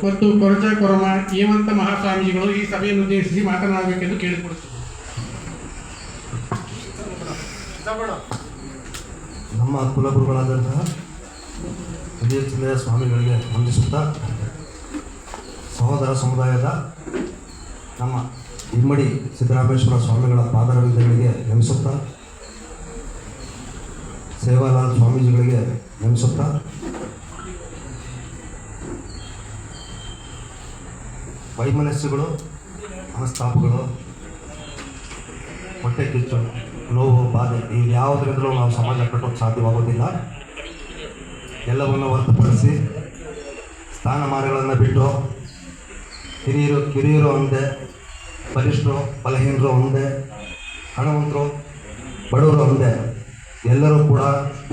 ಮತ್ತು ಕೊರಚ ಕೊರಮ ಹೇಮಂತ ಮಹಾಸ್ವಾಮೀಜಿಗಳು ಈ ಸಭೆಯನ್ನು ಉದ್ದೇಶಿಸಿ ಮಾತನಾಡಬೇಕೆಂದು ಕೇಳಿಕೊಡುತ್ತೇವೆ. ನಮ್ಮ ಕುಲಗುರುಗಳಾದಂತಹ ವಿಜಯ ಸ್ವಾಮಿಗಳಿಗೆ ವಂದಿಸುತ್ತಾ ಸಹೋದರ ಸಮುದಾಯದ ನಮ್ಮ ಇಮ್ಮಡಿ ಸಿದ್ದರಾಮೇಶ್ವರ ಸ್ವಾಮಿಗಳ ಪಾದರವಿಂದಗಳಿಗೆ ನೆನೆಸುತ್ತಾ ಸೇವಾಲಾಲ್ ಸ್ವಾಮೀಜಿಗಳಿಗೆ ನೆನೆಸುತ್ತಾ ವೈಮನಸ್ಸುಗಳು ಮನಸ್ತಾಪಗಳು ಹೊಟ್ಟೆ ಕಿಚ್ಚು ನೋವು ಬಾಧೆ ಇವು ಯಾವುದರಿಂದಲೂ ನಾವು ಸಮಾಜ ಕಟ್ಟೋಕ್ಕೆ ಸಾಧ್ಯವಾಗೋದಿಲ್ಲ. ಎಲ್ಲವನ್ನು ಹೊರತುಪಡಿಸಿ ಸ್ಥಾನಮಾನಗಳನ್ನು ಬಿಟ್ಟು ಕಿರಿಯರು ಒಂದೇ, ಬಲಿಷ್ಠರು ಬಲಹೀನರು ಒಂದೇ, ಹಣವಂತರು ಬಡವರು ಒಂದೇ, ಎಲ್ಲರೂ ಕೂಡ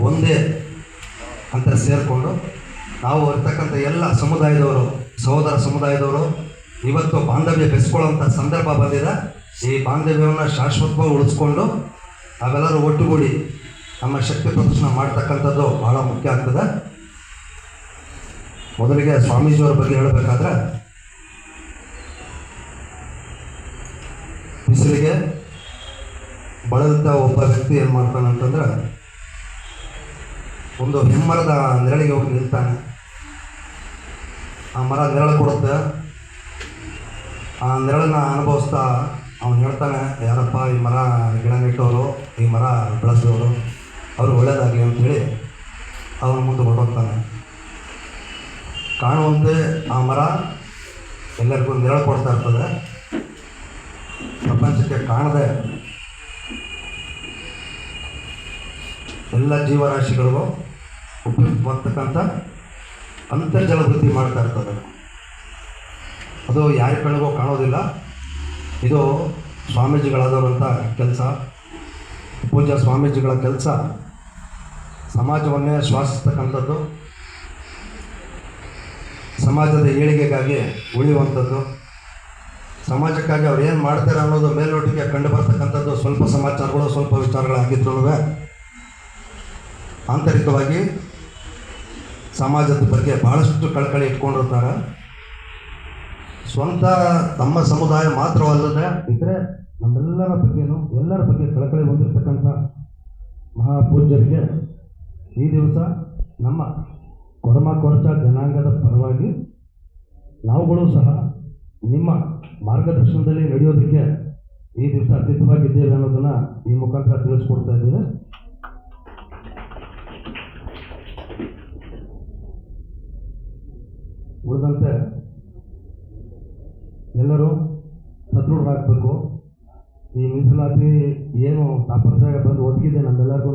ಒಂದೇ ಅಂತ ಸೇರಿಕೊಂಡು ನಾವು ಇರ್ತಕ್ಕಂಥ ಎಲ್ಲ ಸಮುದಾಯದವರು ಸಹೋದರ ಸಮುದಾಯದವರು ಇವತ್ತು ಬಾಂಧವ್ಯ ಬೆಳೆಸ್ಕೊಳ್ಳೋಂಥ ಸಂದರ್ಭ ಬಂದಿದೆ. ಈ ಬಾಂಧವ್ಯವನ್ನು ಶಾಶ್ವತವಾಗಿ ಉಳಿಸ್ಕೊಂಡು ನಾವೆಲ್ಲರೂ ಒಟ್ಟುಗೂಡಿ ನಮ್ಮ ಶಕ್ತಿ ಪ್ರದರ್ಶನ ಮಾಡ್ತಕ್ಕಂಥದ್ದು ಬಹಳ ಮುಖ್ಯ ಆಗ್ತದೆ. ಮೊದಲಿಗೆ ಸ್ವಾಮೀಜಿಯವರ ಬಗ್ಗೆ ಹೇಳಬೇಕಾದ್ರೆ, ಬಿಸಿಲಿಗೆ ಬಳಲ್ತ ಒಬ್ಬ ವ್ಯಕ್ತಿ ಏನು ಮಾಡ್ತಾನೆ ಅಂತಂದ್ರೆ ಒಂದು ಹೆಮ್ಮರದ ನೆರಳಿಗೆ ಹೋಗಿ ನಿಲ್ತಾನೆ. ಆ ಮರ ನೆರಳು ಕೊಡುತ್ತೆ. ಆ ನೆರಳನ್ನ ಅನುಭವಿಸ್ತಾ ಅವನು ಹೇಳ್ತಾನೆ, ಯಾರಪ್ಪ ಈ ಮರ ಗಿಡ ನೆಟ್ಟವರು, ಈ ಮರ ಬೆಳೆಸಿದವರು, ಅವರು ಒಳ್ಳೆಯದಾಗಲಿ ಅಂಥೇಳಿ ಅವನು ಮುಂದೆ ಹೊರಟೋಗ್ತಾನೆ. ಕಾಣುವಂತೆ ಆ ಮರ ಎಲ್ಲರಿಗೂ ನೆರಳು ಕೊಡ್ತಾ ಇರ್ತದೆ. ಪ್ರಪಂಚಕ್ಕೆ ಕಾಣದೆ ಎಲ್ಲ ಜೀವರಾಶಿಗಳಿಗೂ ಉಪಯುಕ್ತವಾಗ್ತಕ್ಕಂಥ ಅಂತರ್ಜಲ ವೃದ್ಧಿ ಮಾಡ್ತಾ ಇರ್ತದೆ. ಅದು ಯಾರ ಕಣ್ಣಿಗೂ ಕಾಣೋದಿಲ್ಲ. ಇದು ಸ್ವಾಮೀಜಿಗಳಾದವರಂಥ ಕೆಲಸ, ಪೂಜ್ಯ ಸ್ವಾಮೀಜಿಗಳ ಕೆಲಸ ಸಮಾಜವನ್ನೇ ಶ್ವಾಸಿಸ್ತಕ್ಕಂಥದ್ದು, ಸಮಾಜದ ಏಳಿಗೆಗಾಗಿ ಉಳಿಯುವಂಥದ್ದು, ಸಮಾಜಕ್ಕಾಗಿ ಅವ್ರು ಏನು ಮಾಡ್ತಾರೆ ಅನ್ನೋದು ಮೇಲ್ನೋಟಿಗೆ ಕಂಡು ಬರ್ತಕ್ಕಂಥದ್ದು ಸ್ವಲ್ಪ ಸಮಾಚಾರಗಳು ಸ್ವಲ್ಪ ವಿಚಾರಗಳಾಗಿದ್ರೂ ಆಂತರಿಕವಾಗಿ ಸಮಾಜದ ಬಗ್ಗೆ ಭಾಳಷ್ಟು ಕಳಕಳಿ ಇಟ್ಕೊಂಡಿರ್ತಾರೆ. ಸ್ವಂತ ತಮ್ಮ ಸಮುದಾಯ ಮಾತ್ರವಲ್ಲದೆ ಇದ್ದರೆ ನಮ್ಮೆಲ್ಲರ ಬಗ್ಗೆನೂ ಎಲ್ಲರ ಬಗ್ಗೆ ಕಳಕಳಿ ಹೊಂದಿರತಕ್ಕಂಥ ಮಹಾಪೂಜ್ಯರಿಗೆ ಈ ದಿವಸ ನಮ್ಮ ಕೊರಚ ಜನಾಂಗದ ಪರವಾಗಿ ನಾವುಗಳು ಸಹ ನಿಮ್ಮ ಮಾರ್ಗದರ್ಶನದಲ್ಲಿ ನಡೆಯೋದಕ್ಕೆ ಈ ದಿವಸ ಸಿದ್ಧವಾಗಿದ್ದೇವೆ ಅನ್ನೋದನ್ನು ಈ ಮುಖಾಂತರ ತಿಳಿಸ್ಕೊಡ್ತಾ ಇದ್ದೇವೆ. ಉಳಿದಂತೆ ಎಲ್ಲರೂ ಸದೃಢರಾಗಬೇಕು. ಈ ಮೀಸಲಾತಿ ಏನು ತಾಪತ್ರಯ ಬಂದು ಒದಗಿದೆ ನಮ್ಮೆಲ್ಲರಿಗೂ,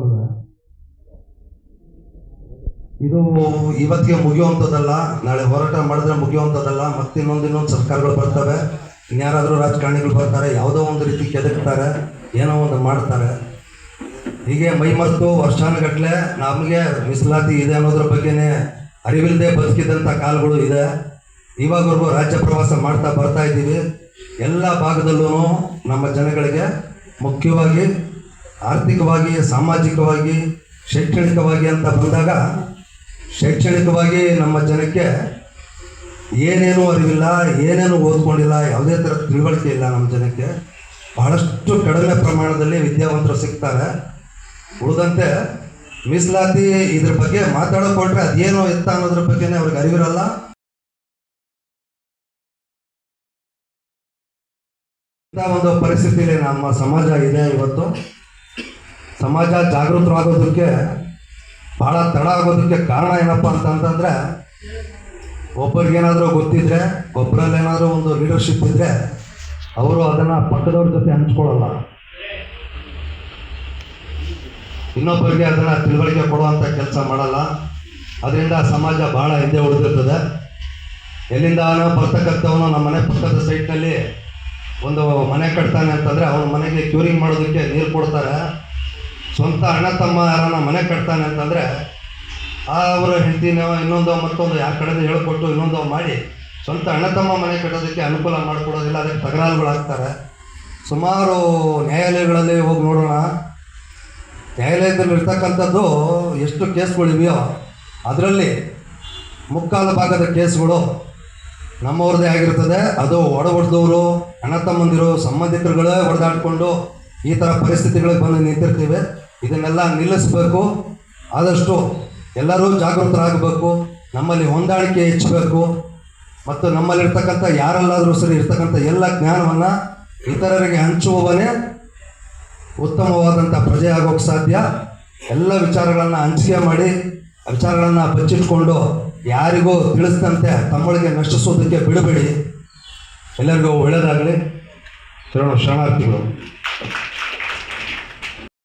ಇದು ಇವತ್ತಿಗೆ ಮುಗಿಯುವಂಥದ್ದಲ್ಲ, ನಾಳೆ ಹೋರಾಟ ಮಾಡಿದ್ರೆ ಮುಗಿಯುವಂಥದ್ದಲ್ಲ. ಇನ್ನೊಂದು ಸರ್ಕಾರಗಳು ಬರ್ತವೆ, ಇನ್ಯಾರಾದರೂ ರಾಜಕಾರಣಿಗಳು ಬರ್ತಾರೆ, ಯಾವುದೋ ಒಂದು ರೀತಿ ಕೆದಕ್ತಾರೆ, ಏನೋ ಒಂದು ಮಾಡ್ತಾರೆ. ಹೀಗೆ ಮೈಮರೆತು ವರ್ಷಾನುಗಟ್ಟಲೆ ನಮಗೆ ಮೀಸಲಾತಿ ಇದೆ ಅನ್ನೋದ್ರ ಬಗ್ಗೆನೇ ಅರಿವಿಲ್ಲದೆ ಬದುಕಿದಂಥ ಕಾಲಗಳು ಇದೆ. ಇವಾಗವರೆಗೂ ರಾಜ್ಯ ಪ್ರವಾಸ ಮಾಡ್ತಾ ಬರ್ತಾ ಇದ್ದೀವಿ. ಎಲ್ಲ ಭಾಗದಲ್ಲೂ ನಮ್ಮ ಜನಗಳಿಗೆ ಮುಖ್ಯವಾಗಿ ಆರ್ಥಿಕವಾಗಿ, ಸಾಮಾಜಿಕವಾಗಿ, ಶೈಕ್ಷಣಿಕವಾಗಿ ಅಂತ ಬಂದಾಗ, ಶೈಕ್ಷಣಿಕವಾಗಿ ನಮ್ಮ ಜನಕ್ಕೆ ಏನೇನೂ ಅರಿವಿಲ್ಲ, ಏನೇನು ಓದ್ಕೊಂಡಿಲ್ಲ, ಯಾವುದೇ ಥರದ ತಿಳುವಳಿಕೆ ಇಲ್ಲ. ನಮ್ಮ ಜನಕ್ಕೆ ಬಹಳಷ್ಟು ಕಡಿಮೆ ಪ್ರಮಾಣದಲ್ಲಿ ವಿದ್ಯಾವಂತರು ಸಿಗ್ತಾರೆ. ಉಳಿದಂತೆ ಮೀಸಲಾತಿ ಇದ್ರ ಬಗ್ಗೆ ಮಾತಾಡೋಕೊಟ್ರೆ ಅದೇನೋ ಇತ್ತ ಅನ್ನೋದ್ರ ಬಗ್ಗೆನೇ ಅವ್ರಿಗೆ ಅರಿವಿರಲ್ಲ. ಇಂಥ ಒಂದು ಪರಿಸ್ಥಿತಿಯಲ್ಲಿ ನಮ್ಮ ಸಮಾಜ ಇದೆ. ಇವತ್ತು ಸಮಾಜ ಜಾಗೃತರಾಗೋದಕ್ಕೆ ಭಾಳ ತಡ ಆಗೋದಕ್ಕೆ ಕಾರಣ ಏನಪ್ಪ ಅಂತಂತಂದರೆ, ಒಬ್ಬರಿಗೇನಾದರೂ ಗೊತ್ತಿದ್ರೆ, ಒಬ್ಬರಲ್ಲೇನಾದರೂ ಒಂದು ಲೀಡರ್ಶಿಪ್ ಇದ್ದರೆ ಅವರು ಅದನ್ನು ಪಕ್ಕದವ್ರ ಜೊತೆ ಹಂಚ್ಕೊಳ್ಳಲ್ಲ, ಇನ್ನೊಬ್ಬರಿಗೆ ಅದನ್ನು ತಿಳುವಳಿಕೆ ಕೊಡುವಂಥ ಕೆಲಸ ಮಾಡಲ್ಲ. ಅದರಿಂದ ಸಮಾಜ ಭಾಳ ಹಿಂದೆ ಉಳಿದಿರ್ತದೆ. ಎಲ್ಲಿಂದ ಬರ್ತಕ್ಕಂಥವನು ನಮ್ಮ ಮನೆ ಪಕ್ಕದ ಸೈಟ್ನಲ್ಲಿ ಒಂದು ಮನೆ ಕಟ್ತಾನೆ ಅಂತಂದರೆ ಅವನ ಮನೆಗೆ ಕ್ಯೂರಿಂಗ್ ಮಾಡೋದಕ್ಕೆ ನೀರು ಕೊಡ್ತಾರೆ. ಸ್ವಂತ ಅಣ್ಣ ತಮ್ಮ ಯಾರನ್ನ ಮನೆ ಕಟ್ತಾನೆ ಅಂತಂದರೆ ಅವರ ಹೆಂಡತಿನ ಇನ್ನೊಂದು ಮತ್ತೊಂದು ಯಾರ ಕಡೆದು ಹೇಳ್ಕೊಟ್ಟು ಇನ್ನೊಂದು ಮಾಡಿ ಸ್ವಂತ ಅಣ್ಣ ತಮ್ಮ ಮನೆ ಕಟ್ಟೋದಕ್ಕೆ ಅನುಕೂಲ ಮಾಡಿಕೊಡೋದಿಲ್ಲ. ಅದಕ್ಕೆ ತಕರಾರುಗಳಾಗ್ತಾರೆ. ಸುಮಾರು ನ್ಯಾಯಾಲಯಗಳಲ್ಲಿ ಹೋಗಿ ನೋಡೋಣ, ನ್ಯಾಯಾಲಯದಲ್ಲಿ ಇರ್ತಕ್ಕಂಥದ್ದು ಎಷ್ಟು ಕೇಸ್ಗಳಿವೆಯೋ ಅದರಲ್ಲಿ ಮುಕ್ಕಾಲು ಭಾಗದ ಕೇಸ್ಗಳು ನಮ್ಮವ್ರದ್ದೇ ಆಗಿರ್ತದೆ. ಅದು ಹೊಡೆದವರು ಅಣ್ಣ ತಮ್ಮಂದಿರು ಸಂಬಂಧಿಕರುಗಳೇ ಹೊಡೆದಾಡ್ಕೊಂಡು ಈ ಥರ ಪರಿಸ್ಥಿತಿಗಳಿಗೆ ಬಂದು ನಿಂತಿರ್ತೀವಿ. ಇದನ್ನೆಲ್ಲ ನಿಲ್ಲಿಸಬೇಕು. ಆದಷ್ಟು ಎಲ್ಲರೂ ಜಾಗೃತರಾಗಬೇಕು. ನಮ್ಮಲ್ಲಿ ಹೊಂದಾಣಿಕೆ ಹೆಚ್ಚಬೇಕು ಮತ್ತು ನಮ್ಮಲ್ಲಿರ್ತಕ್ಕಂಥ ಯಾರಲ್ಲಾದರೂ ಸರಿ ಇರ್ತಕ್ಕಂಥ ಎಲ್ಲ ಜ್ಞಾನವನ್ನು ಇತರರಿಗೆ ಹಂಚುವವನೇ ಉತ್ತಮವಾದಂಥ ಪ್ರಜೆ ಆಗೋಕ್ಕೆ ಸಾಧ್ಯ. ಎಲ್ಲ ವಿಚಾರಗಳನ್ನು ಹಂಚಿಕೆ ಮಾಡಿ ವಿಚಾರಗಳನ್ನು ಬಚ್ಚಿಟ್ಕೊಂಡು ಯಾರಿಗೂ ತಿಳಿಸಿದಂತೆ ತಮ್ಮೊಳಗೆ ನಷ್ಟಿಸೋದಕ್ಕೆ ಬಿಡಬೇಡಿ. ಎಲ್ಲರಿಗೂ ಒಳ್ಳೆಯದಾಗಲಿ. ಶರಣಾರ್ಥಿಗಳು.